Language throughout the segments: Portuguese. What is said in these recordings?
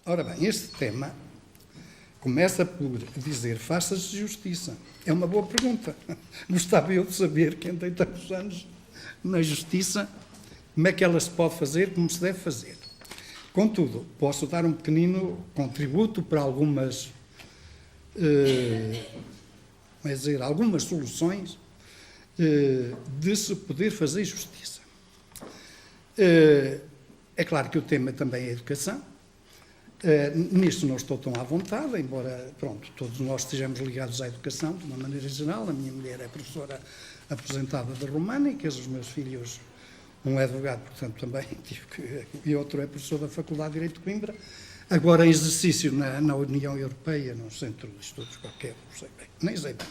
Ora bem, este tema começa por dizer faça-se justiça. É uma boa pergunta. Gostava eu de saber, quem tem tantos anos na justiça, como é que ela se pode fazer, como se deve fazer. Contudo, posso dar um pequenino contributo para algumas, algumas soluções de se poder fazer justiça. É claro que o tema também é educação. Nisto não estou tão à vontade, embora, pronto, todos nós estejamos ligados à educação, de uma maneira geral. A minha mulher é professora aposentada de Românicas, os meus filhos, um é advogado, portanto, também e outro é professor da Faculdade de Direito de Coimbra, agora em exercício na União Europeia, num centro de estudos qualquer, não sei bem, nem sei bem.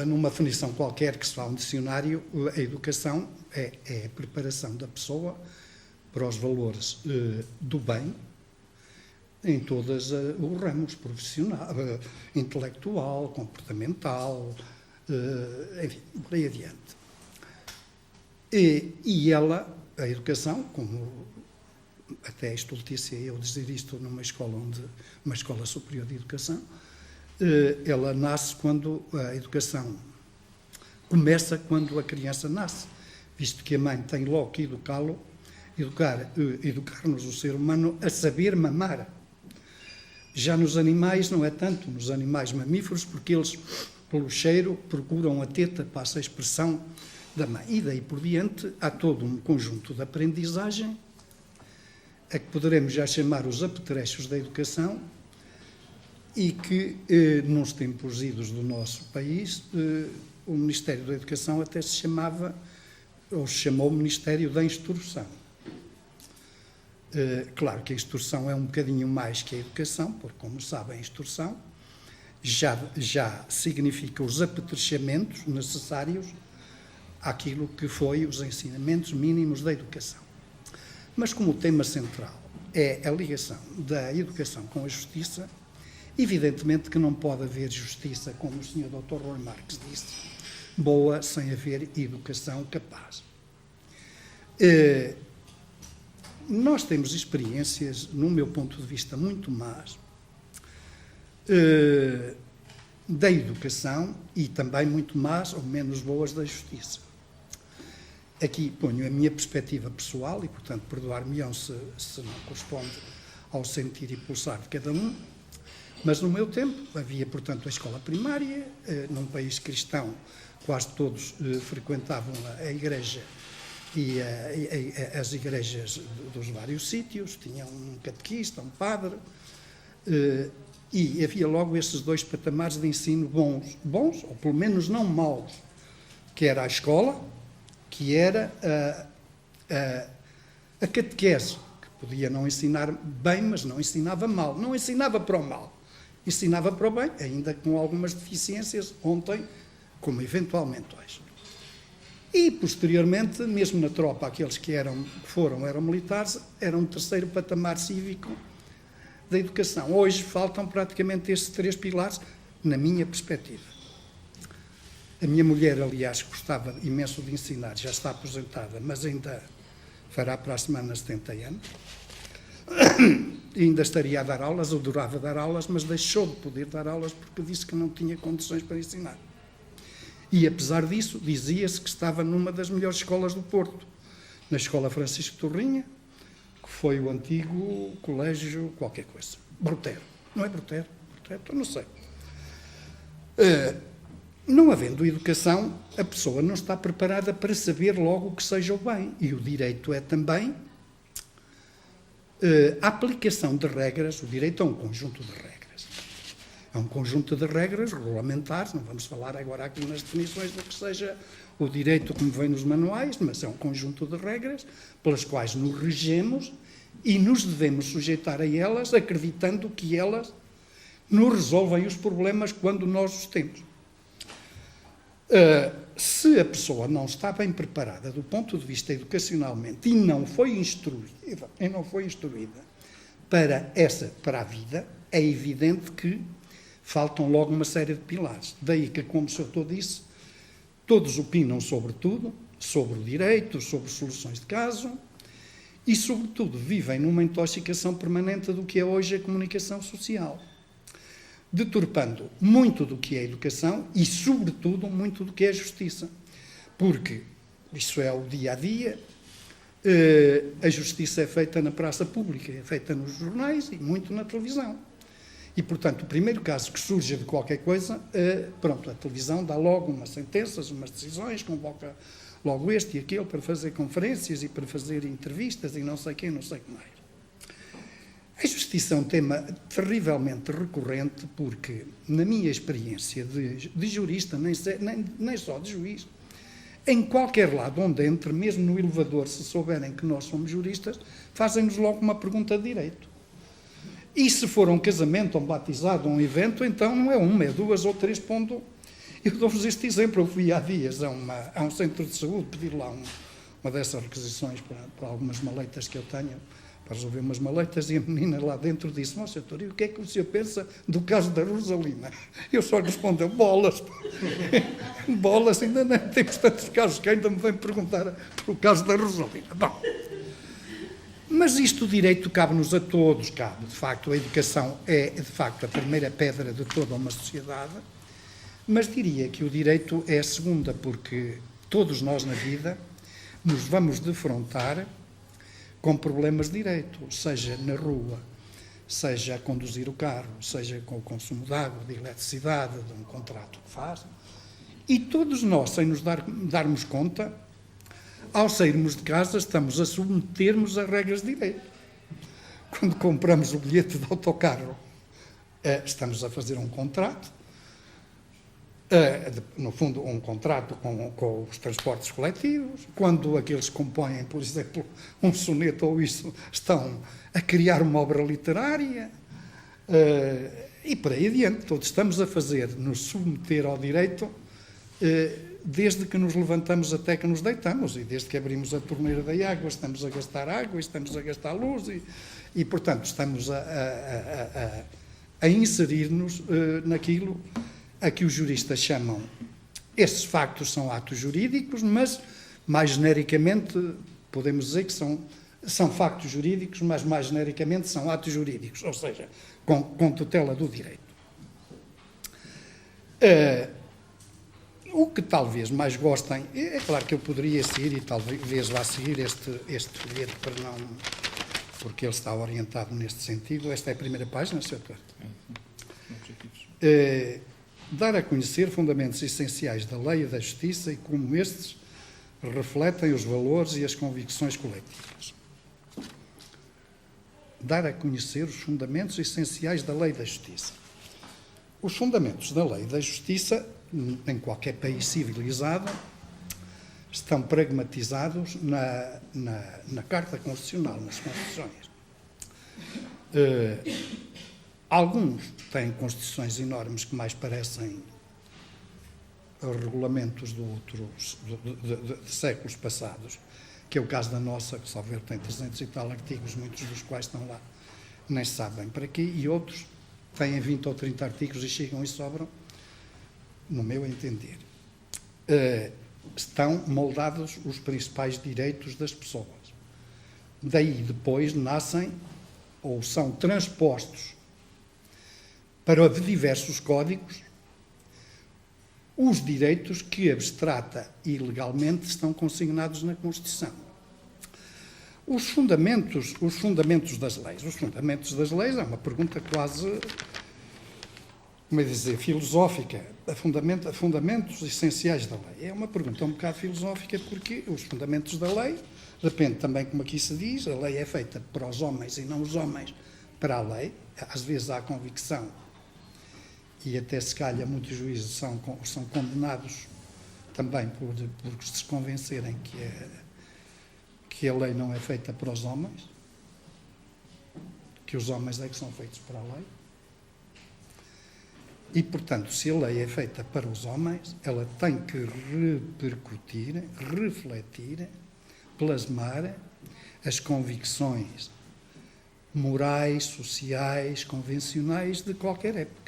Numa definição qualquer que se fala no dicionário, a educação é a preparação da pessoa para os valores do bem em todos os ramos, profissional, intelectual, comportamental, enfim, por aí adiante. E ela, a educação, como até é estultícia eu dizer isto numa escola superior de educação, ela nasce quando a educação começa quando a criança nasce, visto que a mãe tem logo que educar-nos o ser humano a saber mamar. Já nos animais não é tanto, nos animais mamíferos, porque eles, pelo cheiro, procuram a teta, passa a expressão da mãe. E daí por diante há todo um conjunto de aprendizagem, a que poderemos já chamar os apetrechos da educação, e que, nos tempos idos do nosso país, o Ministério da Educação até se chamava, ou se chamou Ministério da Instrução. Claro que a instrução é um bocadinho mais que a educação, porque, como sabem, a instrução já significa os apetrechamentos necessários àquilo que foi os ensinamentos mínimos da educação. Mas como o tema central é a ligação da educação com a justiça, evidentemente que não pode haver justiça, como o Sr. Dr. Rui Marques disse, boa sem haver educação capaz. Nós temos experiências, no meu ponto de vista, muito más da educação e também muito más ou menos boas da justiça. Aqui ponho a minha perspectiva pessoal e, portanto, perdoar-me-ão se não corresponde ao sentir e pulsar de cada um. Mas no meu tempo havia, portanto, a escola primária, num país cristão, quase todos frequentavam a igreja e as igrejas dos vários sítios, tinham um catequista, um padre, e havia logo esses dois patamares de ensino bons, ou pelo menos não maus, que era a escola, que era a catequese, que podia não ensinar bem, mas não ensinava mal, não ensinava para o mal. Ensinava para o bem, ainda com algumas deficiências ontem, como eventualmente hoje. E, posteriormente, mesmo na tropa, aqueles que eram militares, era um terceiro patamar cívico da educação. Hoje faltam praticamente estes três pilares, na minha perspectiva. A minha mulher, aliás, gostava imenso de ensinar, já está aposentada, mas ainda fará para a semana 70 anos. E ainda estaria a dar aulas, adorava dar aulas, mas deixou de poder dar aulas porque disse que não tinha condições para ensinar. E, apesar disso, dizia-se que estava numa das melhores escolas do Porto, na Escola Francisco Torrinha, que foi o antigo colégio qualquer coisa. Brutero. Não é Brutero? Brutero, não sei. Não havendo educação, a pessoa não está preparada para saber logo o que seja o bem. E o direito é também a aplicação de regras. O direito é um conjunto de regras. É um conjunto de regras regulamentares, não vamos falar agora aqui nas definições do que seja o direito como vem nos manuais, mas é um conjunto de regras pelas quais nos regemos e nos devemos sujeitar a elas, acreditando que elas nos resolvem os problemas quando nós os temos. Se a pessoa não está bem preparada do ponto de vista educacionalmente e não foi instruída para a vida, é evidente que faltam logo uma série de pilares. Daí que, como o Sr. disse, Todos opinam sobre tudo, sobre o direito, sobre soluções de caso e, sobretudo, vivem numa intoxicação permanente do que é hoje a comunicação social, deturpando muito do que é educação e, sobretudo, muito do que é justiça. Porque isso é o dia-a-dia, a justiça é feita na praça pública, é feita nos jornais e muito na televisão. E, portanto, o primeiro caso que surge de qualquer coisa, pronto, a televisão dá logo umas sentenças, umas decisões, convoca logo este e aquele para fazer conferências e para fazer entrevistas e não sei quem, não sei o que mais. A justiça é um tema terrivelmente recorrente porque, na minha experiência de jurista, nem só de juiz, em qualquer lado onde entre, mesmo no elevador, se souberem que nós somos juristas, fazem-nos logo uma pergunta de direito. E se for um casamento, um batizado, um evento, então não é uma, é duas ou três pontos. Eu dou-vos este exemplo. Eu fui há dias a um centro de saúde pedir lá uma dessas requisições para algumas maleitas que eu tenho, para resolver umas maleitas, e a menina lá dentro disse: "Ó, Sr. e o que é que o senhor pensa do caso da Rosalina?" Eu só lhe respondeu: "Bolas." Bolas, ainda não temos tantos casos que ainda me vem perguntar pelo caso da Rosalina. Bom, mas isto, o direito, cabe-nos a todos, cabe. De facto, a educação é, de facto, a primeira pedra de toda uma sociedade, mas diria que o direito é a segunda, porque todos nós na vida nos vamos defrontar com problemas de direito, seja na rua, seja a conduzir o carro, seja com o consumo de água, de eletricidade, de um contrato que faz. E todos nós, sem nos darmos conta, ao sairmos de casa, estamos a submetermos a regras de direito. Quando compramos o bilhete de autocarro, estamos a fazer um contrato, no fundo, um contrato com os transportes coletivos. Quando aqueles que compõem, por exemplo, um soneto ou isso, estão a criar uma obra literária, e por aí adiante. Todos estamos a nos submeter ao direito, desde que nos levantamos até que nos deitamos, e desde que abrimos a torneira da água, estamos a gastar água, estamos a gastar luz, e portanto, estamos a inserir-nos naquilo a que os juristas chamam. Esses factos são atos jurídicos, mas, mais genericamente, podemos dizer que são factos jurídicos, mas, mais genericamente, são atos jurídicos, ou seja, com tutela do direito. O que talvez mais gostem, é claro que eu poderia seguir, e talvez vá seguir este folheto, porque ele está orientado neste sentido. Esta é a primeira página, Sr. Doutor. Dar a conhecer fundamentos essenciais da lei e da justiça e como estes refletem os valores e as convicções coletivas. Dar a conhecer os fundamentos essenciais da lei e da justiça. Os fundamentos da lei e da justiça, em qualquer país civilizado, estão pragmatizados na Carta Constitucional, nas Constituições. Alguns têm constituições enormes que mais parecem regulamentos de séculos passados, que é o caso da nossa, que, salvo erro, tem 300 e tal artigos, muitos dos quais estão lá, nem sabem para quê, e outros têm 20 ou 30 artigos e chegam e sobram, no meu entender. Estão moldados os principais direitos das pessoas. Daí depois nascem ou são transpostos para diversos códigos os direitos que abstrata e legalmente estão consignados na Constituição. Os fundamentos das leis. Os fundamentos das leis é uma pergunta quase, como é dizer, filosófica. Fundamentos essenciais da lei. É uma pergunta um bocado filosófica, porque os fundamentos da lei, depende também, como aqui se diz, a lei é feita para os homens e não os homens para a lei. Às vezes há convicção, e até se calhar muitos juízes são condenados também por se convencerem que a lei não é feita para os homens, que os homens é que são feitos para a lei. E, portanto, se a lei é feita para os homens, ela tem que repercutir, refletir, plasmar as convicções morais, sociais, convencionais de qualquer época.